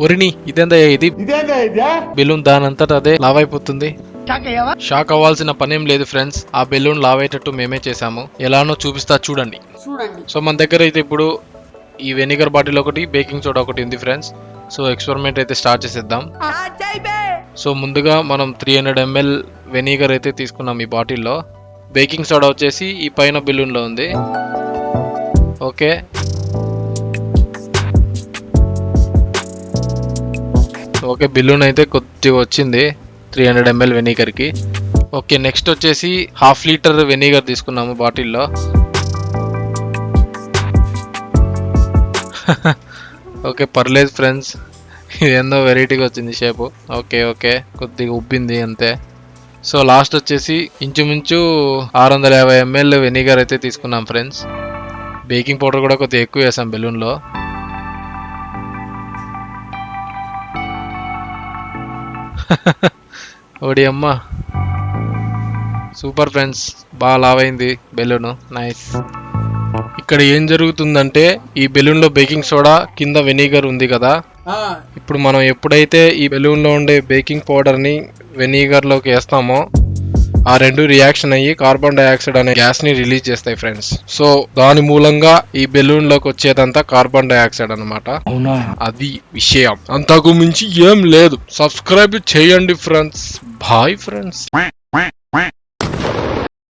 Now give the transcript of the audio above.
ఒరిని ఇదేందయ్యా ఇది బెలూన్ దానంతట అదే లావ్ అయిపోతుంది. షాక్ అవ్వాల్సిన పనేం లేదు ఫ్రెండ్స్, ఆ బెలూన్ లావ్ అయ్యేటట్టు మేమే చేసాము. ఎలానో చూపిస్తా చూడండి. సో మన దగ్గర అయితే ఇప్పుడు ఈ వెనిగర్ బాటిల్ ఒకటి, బేకింగ్ సోడా ఒకటి ఉంది ఫ్రెండ్స్. సో ఎక్స్పెరిమెంట్ అయితే స్టార్ట్ చేసేద్దాం. సో ముందుగా మనం 300 ml వెనిగర్ అయితే తీసుకున్నాం ఈ బాటిల్లో. బేకింగ్ సోడా వచ్చేసి ఈ పైన బెలూన్లో ఉంది. ఓకే, ఓకే బెలూన్ అయితే కొద్దిగా వచ్చింది 300 ml వెనిగర్కి. ఓకే, నెక్స్ట్ వచ్చేసి 1/2 లీటర్ వెనిగర్ తీసుకున్నాము బాటిల్లో. ఓకే పర్లేదు ఫ్రెండ్స్, ఇదేందో వెరైటీగా వచ్చింది షేపు. ఓకే ఓకే, కొద్దిగా ఉబ్బింది అంతే. సో లాస్ట్ వచ్చేసి ఇంచుమించు 650 ml వెనిగర్ అయితే తీసుకున్నాం ఫ్రెండ్స్. బేకింగ్ పౌడర్ కూడా కొద్దిగా ఎక్కువ వేసాం బెలూన్లో. ఓడి అమ్మ, సూపర్ ఫ్రెండ్స్, బాగా లావ్ అయింది బెలూన్, నైస్. ఇక్కడ ఏం జరుగుతుందంటే ఈ బెలూన్ లో బేకింగ్ సోడా, కింద వెనిగర్ ఉంది కదా. ఇప్పుడు మనం ఎప్పుడైతే ఈ బెలూన్ లో ఉండే బేకింగ్ పౌడర్ ని వెనిగర్ లోకి వేస్తామో ఆ రెండు రియాక్షన్ అయ్యి కార్బన్ డైఆక్సైడ్ అనే గ్యాస్ ని రిలీజ్ చేస్తాయి ఫ్రెండ్స్. సో దాని మూలంగా ఈ బెలూన్ లోకి వచ్చేదంతా కార్బన్ డైఆక్సైడ్ అన్నమాట. అది విషయం, అంతకు మించి ఏం లేదు. సబ్స్క్రైబ్ చేయండి ఫ్రెండ్స్. Bye friends.